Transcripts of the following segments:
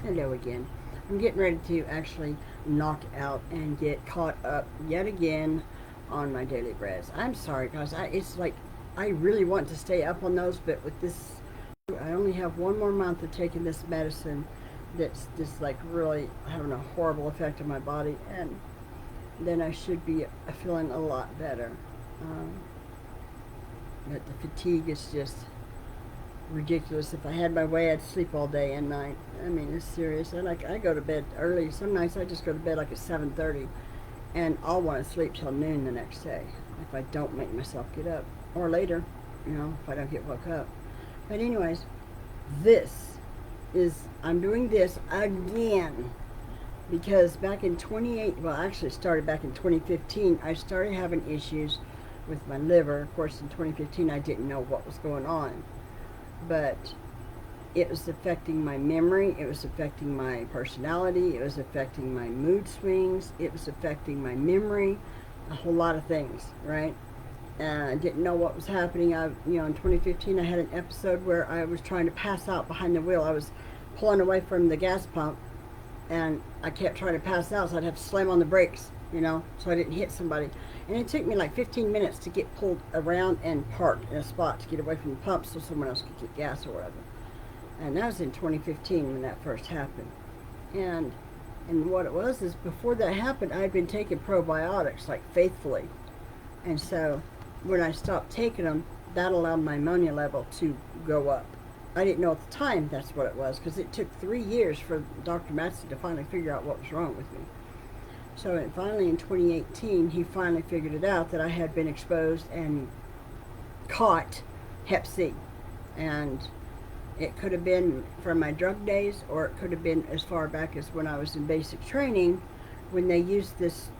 Hello again. I'm getting ready to actually knock out and get caught up yet again on my daily breads. I'm sorry, guys. It's like I really want to stay up on those, but with this, I only have one more month of taking this medicine that's just like really having a horrible effect on my body, and then I should be feeling a lot better. Um, but the fatigue is just ridiculous. If I had my way, I'd sleep all day and night. I mean, it's serious. I go to bed early. Some nights I just go to bed like at 7:30, and I'll want to sleep till noon the next day if I don't make myself get up, or later, if I don't get woke up. But anyways, this I'm doing this again because back in 28, well, actually it started back in 2015. I started having issues with my liver. Of course, in 2015, I didn't know what was going on, but it was affecting my memory, it was affecting my personality, it was affecting my mood swings, it was affecting my memory, a whole lot of things, right? I didn't know what was happening. In 2015, I had an episode where I was trying to pass out behind the wheel. I was pulling away from the gas pump, and I kept trying to pass out, so I'd have to slam on the brakes, so I didn't hit somebody. And it took me like 15 minutes to get pulled around and parked in a spot to get away from the pump so someone else could get gas or whatever. And that was in 2015 when that first happened. And and what it was is before that happened, I had been taking probiotics like faithfully, and so when I stopped taking them, that allowed my ammonia level to go up. I didn't know at the time that's what it was because it took 3 years for Dr. Matson to finally figure out what was wrong with me. So finally in 2018, he finally figured it out that I had been exposed and caught Hep C. And it could have been from my drug days, or it could have been as far back as when I was in basic training, when they used this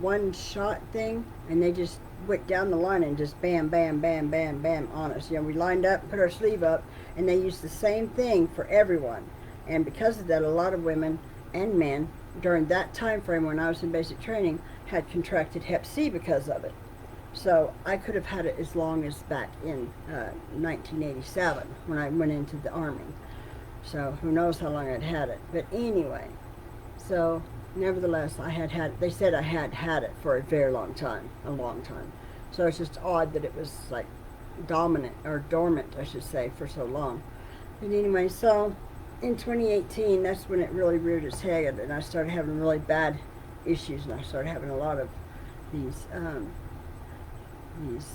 one shot thing, and they just went down the line and just bam, bam, bam, bam, bam on us. We lined up, put our sleeve up, and they used the same thing for everyone. And because of that, a lot of women and men during that time frame when I was in basic training had contracted Hep C because of it. So I could have had it as long as back in 1987 when I went into the Army. So who knows how long I'd had it. But anyway, so nevertheless, they said I had it for a very long time, a long time. So it's just odd that it was like dominant, or dormant, I should say, for so long. But anyway, so in 2018, that's when it really reared its head, and I started having really bad issues, and I started having a lot of these these,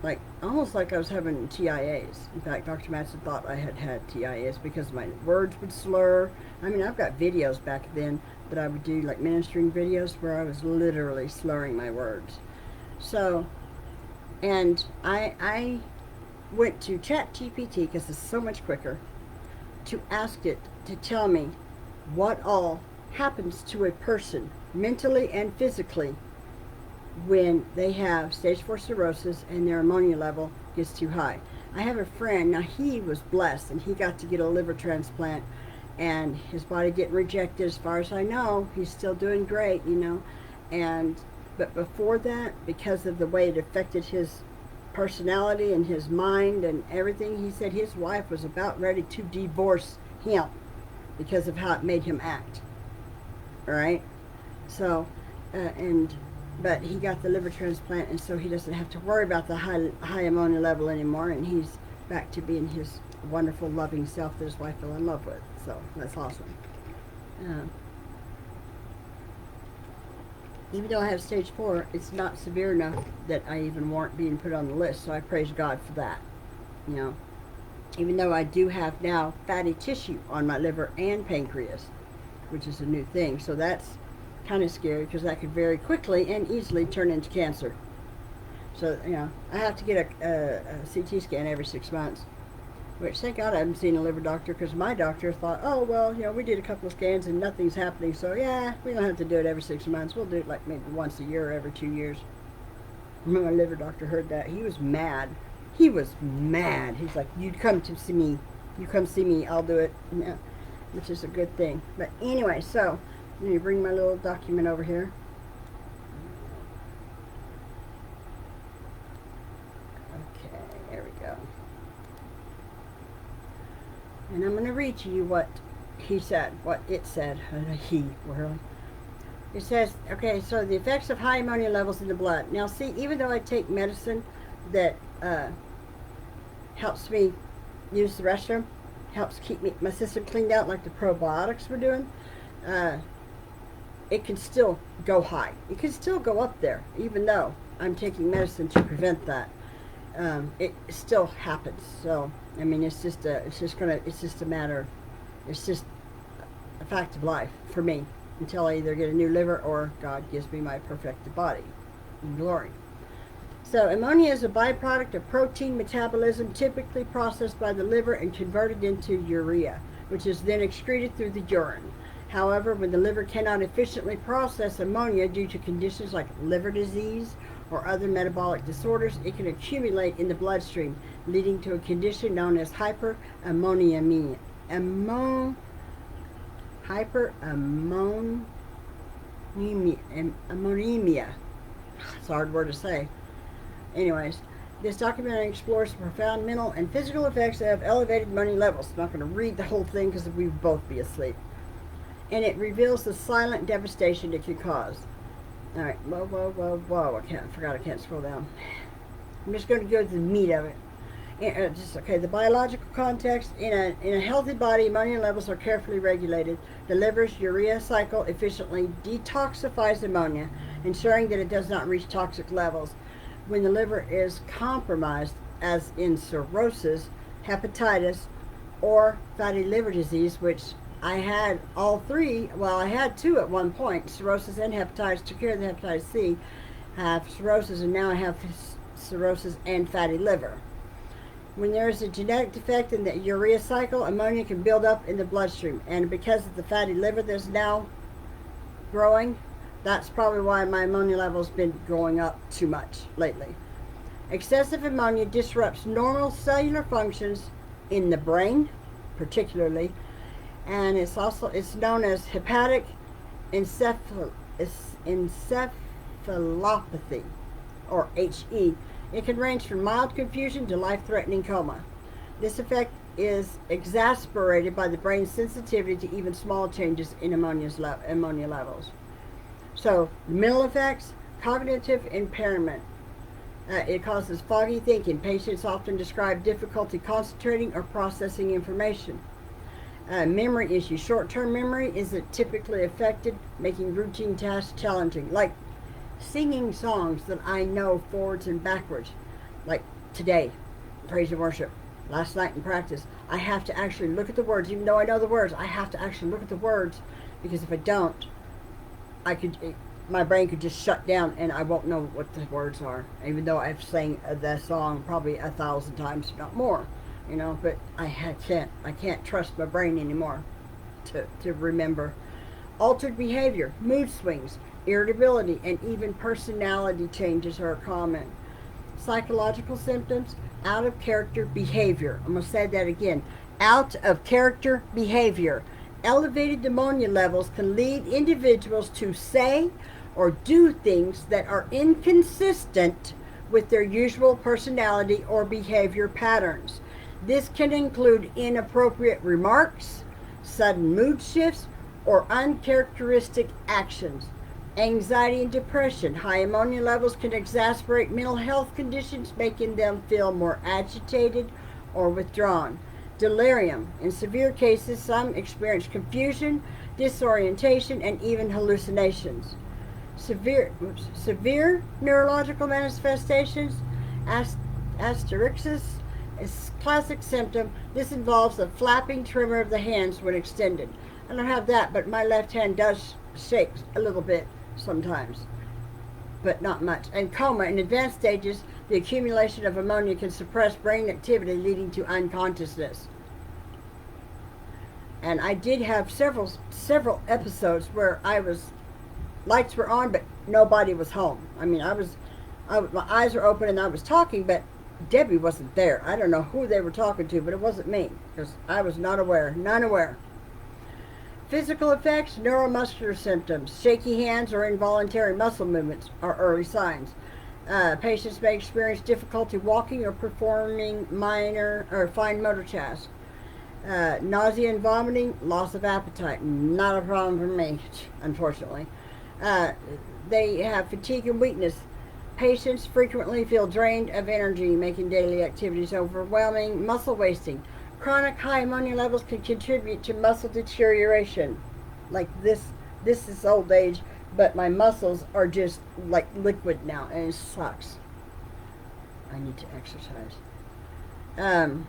like, almost like I was having TIAs. In fact, Dr. Matson thought I had TIAs because my words would slur. I mean, I've got videos back then that I would do, like ministering videos, where I was literally slurring my words. So, and I went to ChatGPT because it's so much quicker to ask it to tell me what all happens to a person mentally and physically when they have stage 4 cirrhosis and their ammonia level gets too high. I have a friend, now he was blessed and he got to get a liver transplant, and his body didn't reject it as far as I know. He's still doing great, and but before that, because of the way it affected his personality and his mind and everything, he said his wife was about ready to divorce him because of how it made him act. All right? So, and but he got the liver transplant, and so he doesn't have to worry about the high ammonia level anymore, and he's back to being his wonderful, loving self that his wife fell in love with. So that's awesome. Uh, Even though I have stage 4, it's not severe enough that I even warrant being put on the list, so I praise God for that. You know, even though I do have now fatty tissue on my liver and pancreas, which is a new thing, so that's kind of scary because that could very quickly and easily turn into cancer. So, I have to get a CT scan every 6 months, which thank God I haven't seen a liver doctor, because my doctor thought, oh, well, we did a couple of scans and nothing's happening, so yeah, we don't have to do it every 6 months. We'll do it like maybe once a year or every 2 years. When my liver doctor heard that, he was mad. He was mad. He's like, you come to see me. You come see me, I'll do it. Which is a good thing. But anyway, so let me bring my little document over here. Okay, there we go. And I'm going to read to you what he said, what it said, he, really. It says, okay, so the effects of high ammonia levels in the blood. Now, see, even though I take medicine that helps me use the restroom, helps keep my system cleaned out like the probiotics were doing, it can still go high. It can still go up there, even though I'm taking medicine to prevent that. It still happens. So, I mean, it's just a matter, it's just a fact of life for me until I either get a new liver or God gives me my perfected body in glory. So ammonia is a byproduct of protein metabolism, typically processed by the liver and converted into urea, which is then excreted through the urine. However, when the liver cannot efficiently process ammonia due to conditions like liver disease or other metabolic disorders, it can accumulate in the bloodstream, leading to a condition known as hyperammonemia. Hyperammonemia. It's a hard word to say. Anyways, this documentary explores the profound mental and physical effects of elevated ammonia levels. I'm not going to read the whole thing because we would both be asleep. And it reveals the silent devastation it can cause. Alright, whoa. I forgot I can't scroll down. I'm just going to go to the meat of it. The biological context. In a healthy body, ammonia levels are carefully regulated. The liver's urea cycle efficiently detoxifies ammonia, ensuring that it does not reach toxic levels. When the liver is compromised, as in cirrhosis, hepatitis, or fatty liver disease, which I had all three, well, I had two at one point, cirrhosis and hepatitis, took care of the hepatitis C, I have cirrhosis, and now I have cirrhosis and fatty liver. When there is a genetic defect in the urea cycle, ammonia can build up in the bloodstream, and because of the fatty liver that's now growing, that's probably why my ammonia level's been going up too much lately. Excessive ammonia disrupts normal cellular functions in the brain, particularly, and it's known as hepatic encephalopathy, or HE. It can range from mild confusion to life-threatening coma. This effect is exacerbated by the brain's sensitivity to even small changes in ammonia levels. So, mental effects, cognitive impairment. It causes foggy thinking. Patients often describe difficulty concentrating or processing information. Memory issues. Short-term memory is typically affected, making routine tasks challenging, like singing songs that I know forwards and backwards. Like today, praise and worship. Last night in practice, I have to actually look at the words. Even though I know the words, I have to actually look at the words, because if I don't, my brain could just shut down and I won't know what the words are, even though I've sang that song probably 1,000 times, if not more, but I can't trust my brain anymore to remember. Altered behavior, mood swings, irritability, and even personality changes are common. Psychological symptoms, out of character behavior. I'm going to say that again. Out of character behavior. Elevated ammonia levels can lead individuals to say or do things that are inconsistent with their usual personality or behavior patterns. This can include inappropriate remarks, sudden mood shifts, or uncharacteristic actions. Anxiety and depression. High ammonia levels can exacerbate mental health conditions, making them feel more agitated or withdrawn. Delirium. In severe cases, some experience confusion, disorientation, and even hallucinations. Severe neurological manifestations. Asterixis is a classic symptom. This involves a flapping tremor of the hands when extended. I don't have that, but my left hand does shake a little bit sometimes, but not much. And coma. In advanced stages, the accumulation of ammonia can suppress brain activity, leading to unconsciousness. And I did have several episodes where lights were on, but nobody was home. I mean, my eyes were open and I was talking, but Debbie wasn't there. I don't know who they were talking to, but it wasn't me, because I was not aware, none aware. Physical effects, neuromuscular symptoms, shaky hands or involuntary muscle movements are early signs. Patients may experience difficulty walking or performing minor or fine motor tasks. Nausea and vomiting, loss of appetite. Not a problem for me, unfortunately. Uh, they have fatigue and weakness. Patients frequently feel drained of energy, making daily activities overwhelming. Muscle wasting. Chronic high ammonia levels can contribute to muscle deterioration. Like this is old age, but my muscles are just like liquid now, and it sucks. I need to exercise. Um,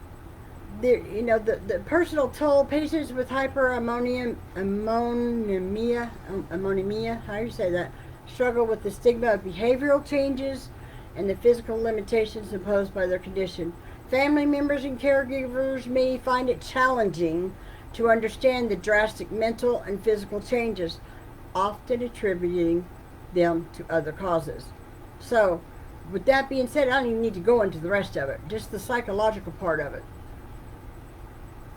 the personal toll. Patients with ammonemia, how do you say that, struggle with the stigma of behavioral changes and the physical limitations imposed by their condition. Family members and caregivers may find it challenging to understand the drastic mental and physical changes, often attributing them to other causes. So, with that being said, I don't even need to go into the rest of it, just the psychological part of it.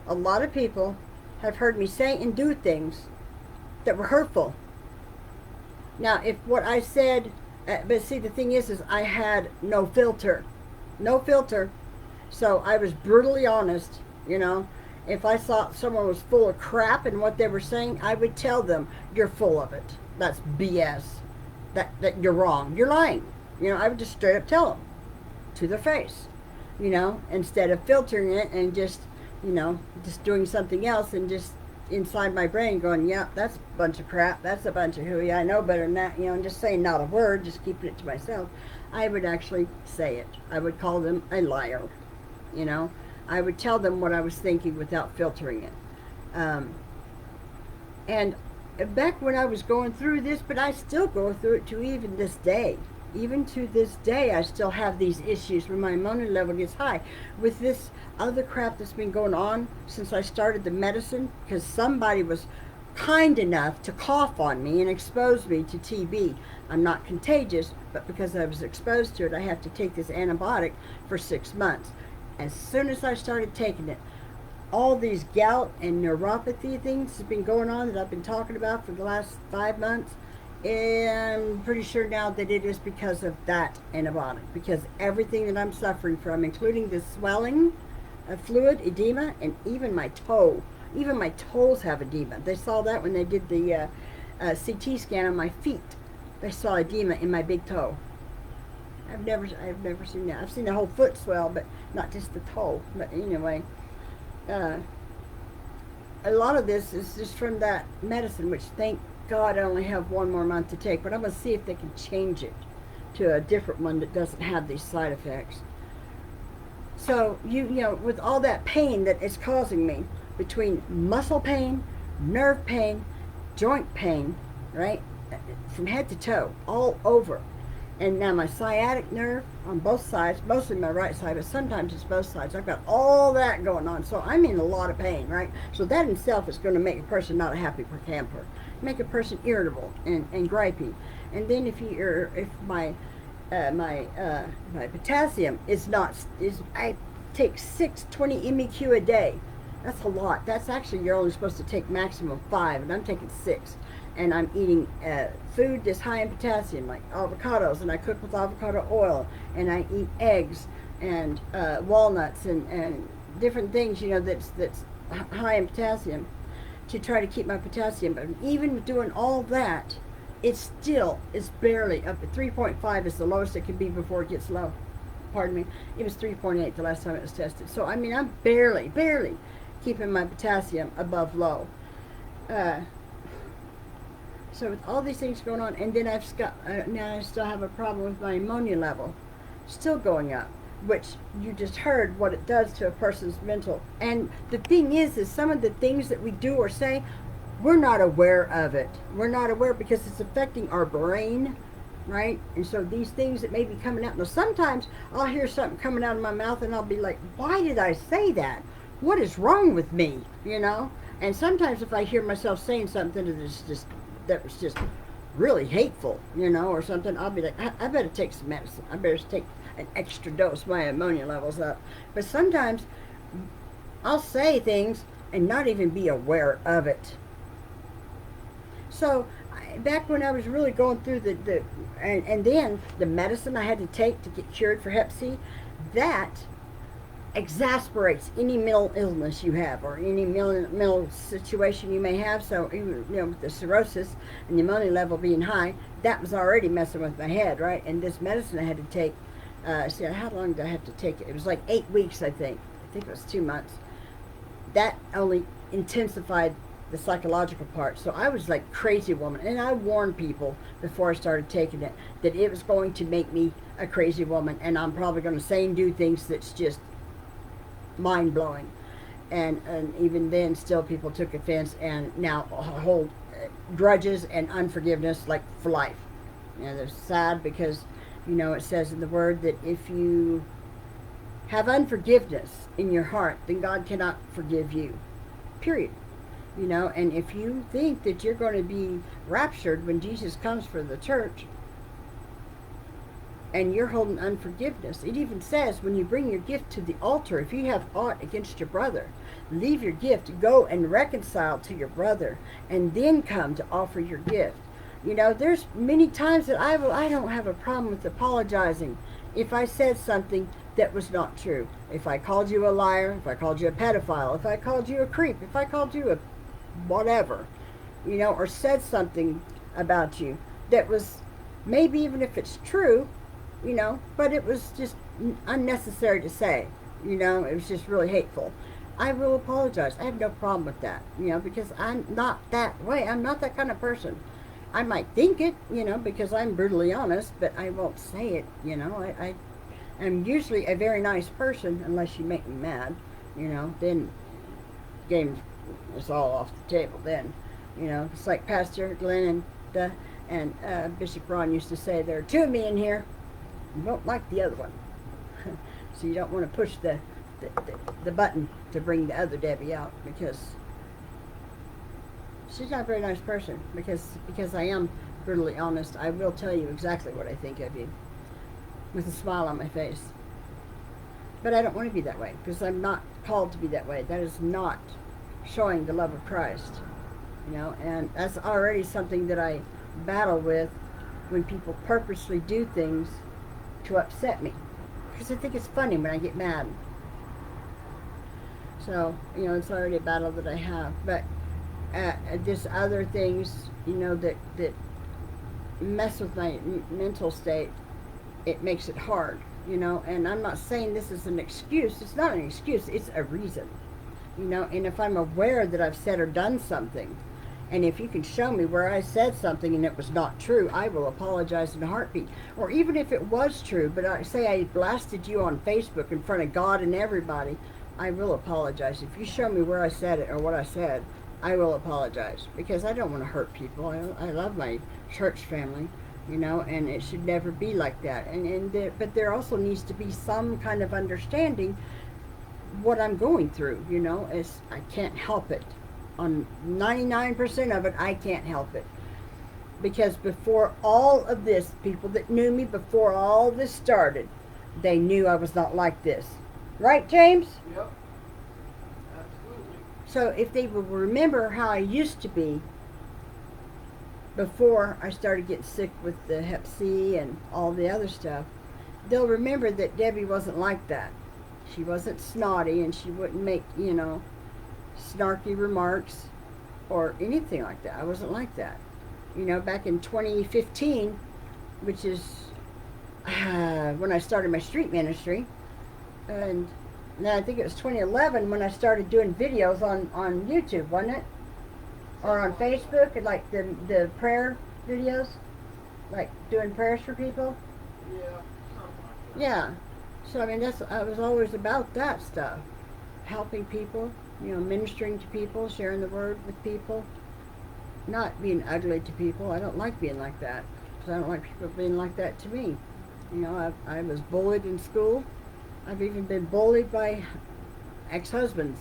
A lot of people have heard me say and do things that were hurtful. Now, if what I said, but see, the thing is I had no filter. No filter. So I was brutally honest, you know. If I thought someone was full of crap in what they were saying, I would tell them, you're full of it. That's BS. That you're wrong. You're lying. You know, I would just straight up tell them to their face, you know, instead of filtering it and just, you know, just doing something else and just inside my brain going, yeah, that's a bunch of crap. That's a bunch of hooey. I know better than that, you know, and just saying not a word, just keeping it to myself. I would actually say it. I would call them a liar, you know. I would tell them what I was thinking without filtering it. And back when I was going through this, but I still go through it to even this day. Even to this day, I still have these issues when my ammonia level gets high. With this other crap that's been going on since I started the medicine, because somebody was kind enough to cough on me and expose me to TB. I'm not contagious, but because I was exposed to it, I have to take this antibiotic for 6 months. As soon as I started taking it, all these gout and neuropathy things have been going on that I've been talking about for the last 5 months. And I'm pretty sure now that it is because of that antibiotic. Because everything that I'm suffering from, including the swelling, fluid, edema, and even my toe. Even my toes have edema. They saw that when they did the CT scan on my feet. They saw edema in my big toe. I've never seen that. I've seen the whole foot swell, but not just the toe. But anyway, a lot of this is just from that medicine, which thank God I only have 1 more month to take. But I'm going to see if they can change it to a different one that doesn't have these side effects. So, you know, with all that pain that it's causing me, between muscle pain, nerve pain, joint pain, right, from head to toe, all over. And now my sciatic nerve on both sides, mostly my right side, but sometimes it's both sides. I've got all that going on, so I'm in a lot of pain, right? So that in itself is going to make a person not a happy camper, make a person irritable and gripey. And then if my potassium is I take 620 MEQ a day. That's a lot. That's actually, you're only supposed to take maximum 5, and I'm taking 6. And I'm eating food that's high in potassium, like avocados, and I cook with avocado oil, and I eat eggs and walnuts and different things, you know, that's high in potassium to try to keep my potassium. But even doing all that, it still is barely up at 3.5 is the lowest it can be before it gets low. Pardon me. It was 3.8 the last time it was tested. So, I mean, I'm barely keeping my potassium above low. So with all these things going on, and then now I still have a problem with my ammonia level still going up, which you just heard what it does to a person's mental. And the thing is some of the things that we do or say, we're not aware of it. We're not aware because it's affecting our brain, right? And so these things that may be coming out. Now sometimes I'll hear something coming out of my mouth and I'll be like, why did I say that? What is wrong with me? You know? And sometimes if I hear myself saying something that was just really hateful, you know, or something, I'll be like, I better take some medicine. I better take an extra dose. My ammonia level's up. But sometimes I'll say things and not even be aware of it. So back when I was really going through and then the medicine I had to take to get cured for Hep C, that exasperates any mental illness you have or any mental situation you may have. So even, with the cirrhosis and the ammonia level being high, that was already messing with my head, right? And this medicine I had to take, see, how long did I have to take it? It was like 8 weeks, I think. I think it was 2 months. That only intensified the psychological part. So I was like crazy woman, and I warned people before I started taking it that it was going to make me a crazy woman, and I'm probably going to say and do things that's just mind blowing. And even then, still people took offense and now hold grudges and unforgiveness like for life. They're sad because it says in the Word that if you have unforgiveness in your heart, then God cannot forgive you. Period. And if you think that you're going to be raptured when Jesus comes for the church, and you're holding unforgiveness, it even says when you bring your gift to the altar, if you have aught against your brother, leave your gift, go and reconcile to your brother, and then come to offer your gift. There's many times that I don't have a problem with apologizing if I said something that was not true. If I called you a liar, if I called you a pedophile, if I called you a creep, if I called you a whatever, or said something about you that was, maybe even if it's true, but it was just unnecessary to say, it was just really hateful, I will apologize. I have no problem with that, because I'm not that way. I'm not that kind of person. I might think it, because I'm brutally honest, but I won't say it, I am usually a very nice person unless you make me mad, then game is all off the table then, it's like Pastor Glenn and Bishop Ron used to say, there are two of me in here. You don't like the other one. So you don't want to push the button to bring the other Debbie out, because she's not a very nice person. Because I am brutally honest, I will tell you exactly what I think of you with a smile on my face. But I don't want to be that way, because I'm not called to be that way. That is not showing the love of Christ, and that's already something that I battle with when people purposely do things to upset me, because I think it's funny when I get mad. So it's already a battle that I have. But just other things that mess with my mental state, it makes it hard, and I'm not saying this is an excuse. It's not an excuse, it's a reason, and if I'm aware that I've said or done something, and if you can show me where I said something and it was not true, I will apologize in a heartbeat. Or even if it was true, but I say I blasted you on Facebook in front of God and everybody, I will apologize. If you show me where I said it or what I said, I will apologize, because I don't want to hurt people. I love my church family, and it should never be like that. But there also needs to be some kind of understanding what I'm going through, as I can't help it. On 99% of it, I can't help it. Because before all of this, people that knew me before all this started, they knew I was not like this. Right, James? Yep. Absolutely. So if they will remember how I used to be before I started getting sick with the Hep C and all the other stuff, they'll remember that Debbie wasn't like that. She wasn't snotty, and she wouldn't make, snarky remarks or anything like that. I wasn't like that. Back in 2015, which is when I started my street ministry, and then I think it was 2011 when I started doing videos on YouTube, wasn't it? Or on Facebook, and like the prayer videos, like doing prayers for people. Yeah, something like that. Yeah. So I was always about that stuff, helping people, ministering to people, sharing the word with people, not being ugly to people. I don't like being like that, because I don't like people being like that to me. I was bullied in school. I've even been bullied by ex-husbands.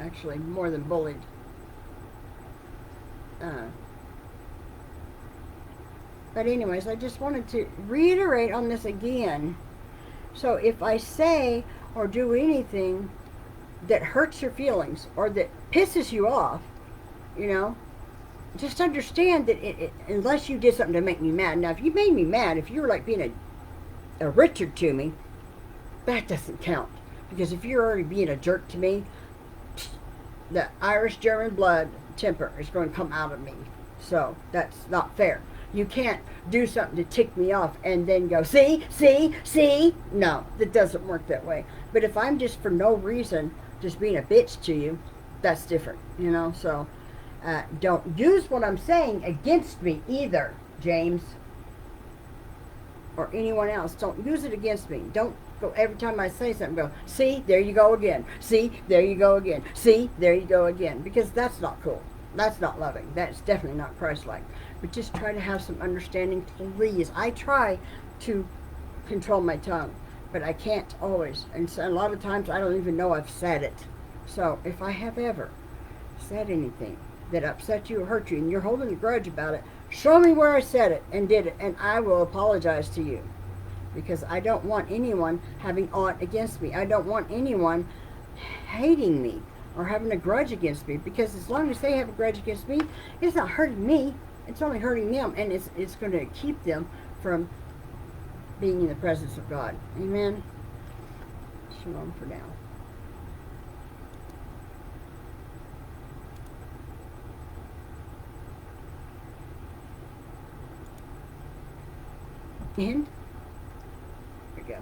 Actually, more than bullied. But anyways, I just wanted to reiterate on this again. So if I say or do anything that hurts your feelings or that pisses you off, just understand that unless you did something to make me mad. Now, if you made me mad, if you were like being a Richard to me, that doesn't count. Because if you're already being a jerk to me, the Irish German blood temper is going to come out of me. So that's not fair. You can't do something to tick me off and then go, see, see, see. No, it doesn't work that way. But if I'm just for no reason just being a bitch to you, that's different, you know. So don't use what I'm saying against me either, James, or anyone else. Don't use it against me. Don't go every time I say something, go, see, there you go again. See, there you go again. See, there you go again. Because that's not cool. That's not loving. That's definitely not Christ-like. But just try to have some understanding, please. I try to control my tongue, but I can't always. And so a lot of times I don't even know I've said it. So if I have ever said anything that upset you or hurt you and you're holding a grudge about it, show me where I said it and did it, and I will apologize to you. Because I don't want anyone having aught against me. I don't want anyone hating me or having a grudge against me. Because as long as they have a grudge against me, it's not hurting me. It's only hurting them. And it's going to keep them from being in the presence of God. Amen. Shalom for now. And there we go.